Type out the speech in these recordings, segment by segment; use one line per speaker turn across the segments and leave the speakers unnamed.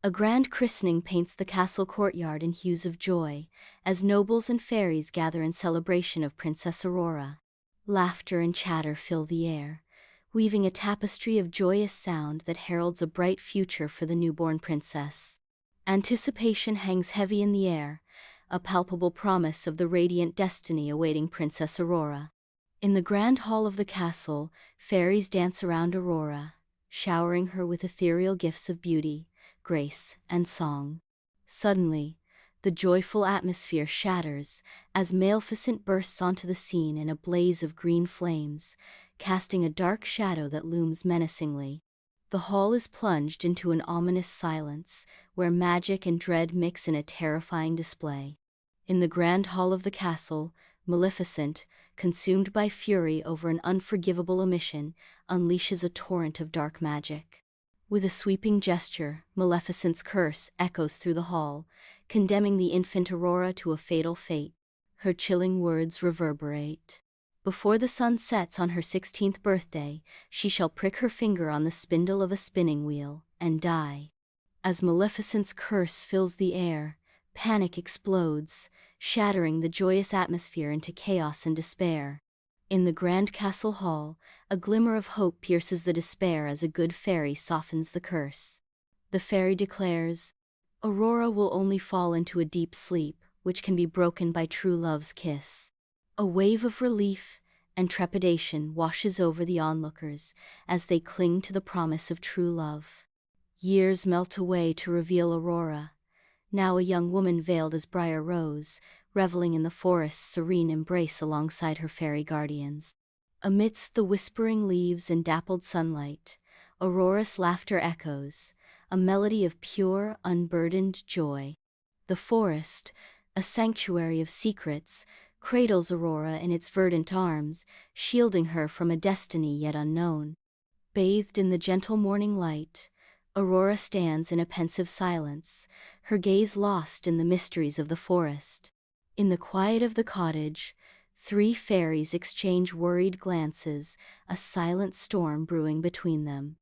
A grand christening paints the castle courtyard in hues of joy, as nobles and fairies gather in celebration of Princess Aurora. Laughter and chatter fill the air, weaving a tapestry of joyous sound that heralds a bright future for the newborn princess. Anticipation hangs heavy in the air, a palpable promise of the radiant destiny awaiting Princess Aurora. In the grand hall of the castle, fairies dance around Aurora, showering her with ethereal gifts of beauty, grace, and song. Suddenly, the joyful atmosphere shatters as Maleficent bursts onto the scene in a blaze of green flames, casting a dark shadow that looms menacingly. The hall is plunged into an ominous silence, where magic and dread mix in a terrifying display. In the grand hall of the castle, Maleficent, consumed by fury over an unforgivable omission, unleashes a torrent of dark magic. With a sweeping gesture, Maleficent's curse echoes through the hall, condemning the infant Aurora to a fatal fate. Her chilling words reverberate. Before the sun sets on her 16th birthday, she shall prick her finger on the spindle of a spinning wheel, and die. As Maleficent's curse fills the air, panic explodes, shattering the joyous atmosphere into chaos and despair. In the grand castle hall, a glimmer of hope pierces the despair as a good fairy softens the curse. The fairy declares, "Aurora will only fall into a deep sleep, which can be broken by true love's kiss." A wave of relief and trepidation washes over the onlookers as they cling to the promise of true love. Years melt away to reveal Aurora, now a young woman veiled as Briar Rose, reveling in the forest's serene embrace alongside her fairy guardians. Amidst the whispering leaves and dappled sunlight, Aurora's laughter echoes, a melody of pure, unburdened joy. The forest, a sanctuary of secrets, cradles Aurora in its verdant arms, shielding her from a destiny yet unknown. Bathed in the gentle morning light, Aurora stands in a pensive silence, her gaze lost in the mysteries of the forest. In the quiet of the cottage, three fairies exchange worried glances, a silent storm brewing between them.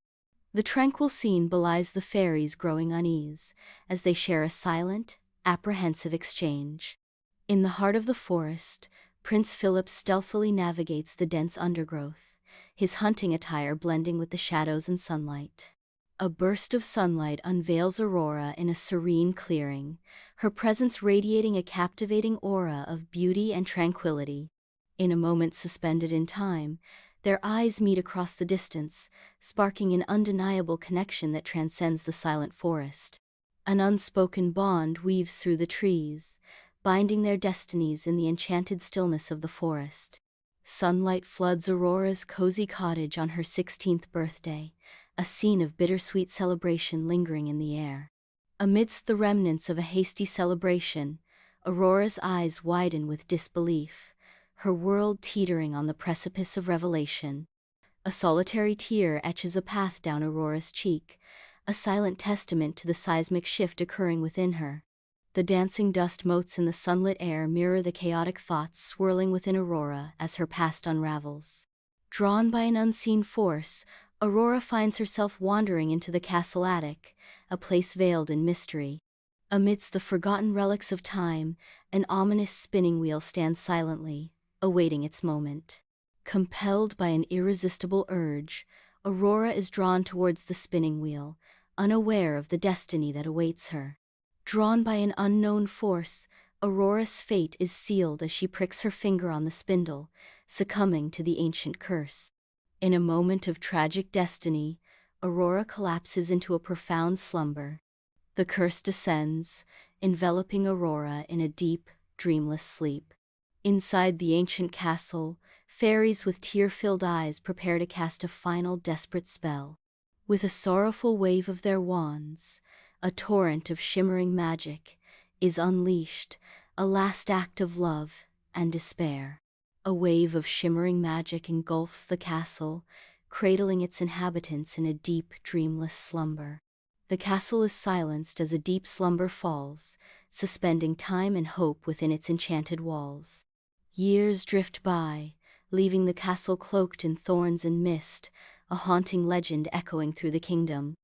The tranquil scene belies the fairies' growing unease, as they share a silent, apprehensive exchange. In the heart of the forest, Prince Philip stealthily navigates the dense undergrowth, his hunting attire blending with the shadows and sunlight. A burst of sunlight unveils Aurora in a serene clearing, her presence radiating a captivating aura of beauty and tranquility. In a moment suspended in time, their eyes meet across the distance, sparking an undeniable connection that transcends the silent forest. An unspoken bond weaves through the trees, binding their destinies in the enchanted stillness of the forest. Sunlight floods Aurora's cozy cottage on her 16th birthday, a scene of bittersweet celebration lingering in the air. Amidst the remnants of a hasty celebration, Aurora's eyes widen with disbelief, her world teetering on the precipice of revelation. A solitary tear etches a path down Aurora's cheek, a silent testament to the seismic shift occurring within her. The dancing dust motes in the sunlit air mirror the chaotic thoughts swirling within Aurora as her past unravels. Drawn by an unseen force, Aurora finds herself wandering into the castle attic, a place veiled in mystery. Amidst the forgotten relics of time, an ominous spinning wheel stands silently, awaiting its moment. Compelled by an irresistible urge, Aurora is drawn towards the spinning wheel, unaware of the destiny that awaits her. Drawn by an unknown force, Aurora's fate is sealed as she pricks her finger on the spindle, succumbing to the ancient curse. In a moment of tragic destiny, Aurora collapses into a profound slumber. The curse descends, enveloping Aurora in a deep, dreamless sleep. Inside the ancient castle, fairies with tear-filled eyes prepare to cast a final desperate spell. With a sorrowful wave of their wands, a torrent of shimmering magic is unleashed, a last act of love and despair. A wave of shimmering magic engulfs the castle, cradling its inhabitants in a deep, dreamless slumber. The castle is silenced as a deep slumber falls, suspending time and hope within its enchanted walls. Years drift by, leaving the castle cloaked in thorns and mist, a haunting legend echoing through the kingdom.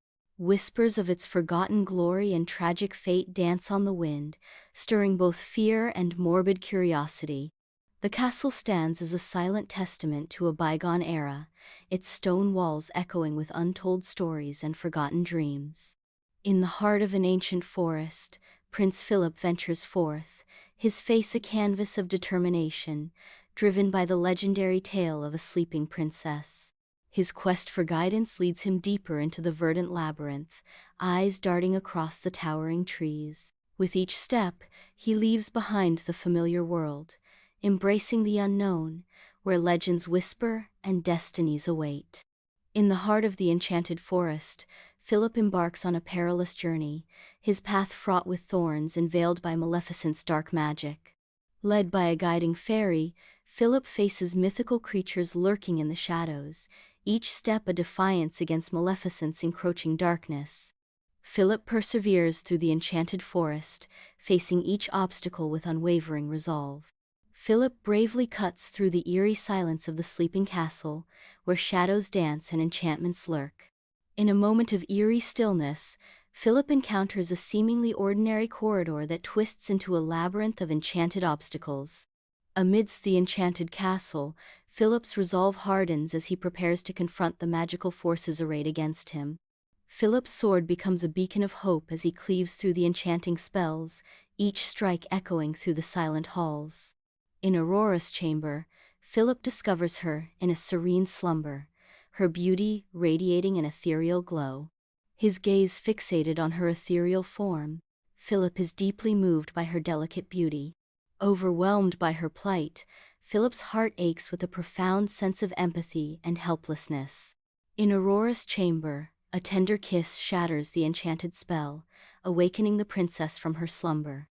Whispers of its forgotten glory and tragic fate dance on the wind, stirring both fear and morbid curiosity. The castle stands as a silent testament to a bygone era, its stone walls echoing with untold stories and forgotten dreams. In the heart of an ancient forest, Prince Philip ventures forth, his face a canvas of determination, driven by the legendary tale of a sleeping princess. His quest for guidance leads him deeper into the verdant labyrinth, eyes darting across the towering trees. With each step, he leaves behind the familiar world, embracing the unknown, where legends whisper and destinies await. In the heart of the enchanted forest, Philip embarks on a perilous journey, his path fraught with thorns and veiled by Maleficent's dark magic. Led by a guiding fairy, Philip faces mythical creatures lurking in the shadows, each step a defiance against Maleficent's encroaching darkness. Philip perseveres through the enchanted forest, facing each obstacle with unwavering resolve. Philip bravely cuts through the eerie silence of the sleeping castle, where shadows dance and enchantments lurk. In a moment of eerie stillness, Philip encounters a seemingly ordinary corridor that twists into a labyrinth of enchanted obstacles. Amidst the enchanted castle, Philip's resolve hardens as he prepares to confront the magical forces arrayed against him. Philip's sword becomes a beacon of hope as he cleaves through the enchanting spells, each strike echoing through the silent halls. In Aurora's chamber, Philip discovers her in a serene slumber, her beauty radiating an ethereal glow. His gaze fixated on her ethereal form, Philip is deeply moved by her delicate beauty. Overwhelmed by her plight, Philip's heart aches with a profound sense of empathy and helplessness. In Aurora's chamber, a tender kiss shatters the enchanted spell, awakening the princess from her slumber.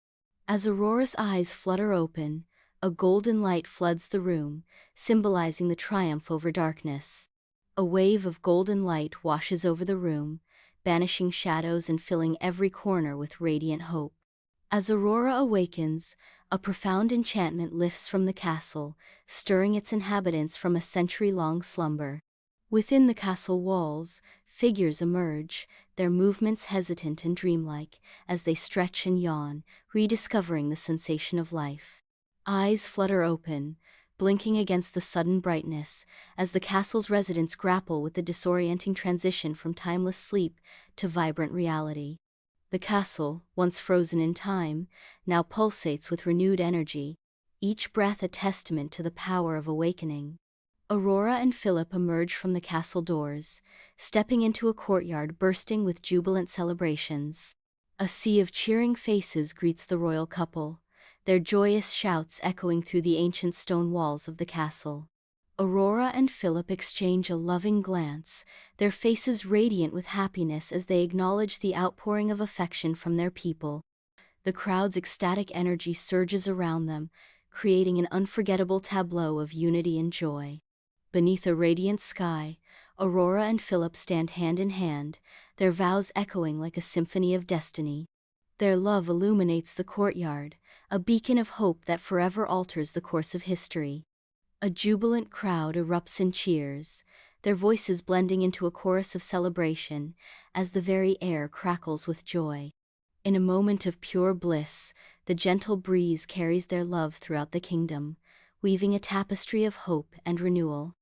As Aurora's eyes flutter open, a golden light floods the room, symbolizing the triumph over darkness. A wave of golden light washes over the room, banishing shadows and filling every corner with radiant hope. As Aurora awakens, a profound enchantment lifts from the castle, stirring its inhabitants from a century-long slumber. Within the castle walls, figures emerge, their movements hesitant and dreamlike, as they stretch and yawn, rediscovering the sensation of life. Eyes flutter open, blinking against the sudden brightness, as the castle's residents grapple with the disorienting transition from timeless sleep to vibrant reality. The castle, once frozen in time, now pulsates with renewed energy, each breath a testament to the power of awakening. Aurora and Philip emerge from the castle doors, stepping into a courtyard bursting with jubilant celebrations. A sea of cheering faces greets the royal couple, their joyous shouts echoing through the ancient stone walls of the castle. Aurora and Philip exchange a loving glance, their faces radiant with happiness as they acknowledge the outpouring of affection from their people. The crowd's ecstatic energy surges around them, creating an unforgettable tableau of unity and joy. Beneath a radiant sky, Aurora and Philip stand hand in hand, their vows echoing like a symphony of destiny. Their love illuminates the courtyard, a beacon of hope that forever alters the course of history. A jubilant crowd erupts in cheers, their voices blending into a chorus of celebration as the very air crackles with joy. In a moment of pure bliss, the gentle breeze carries their love throughout the kingdom, weaving a tapestry of hope and renewal.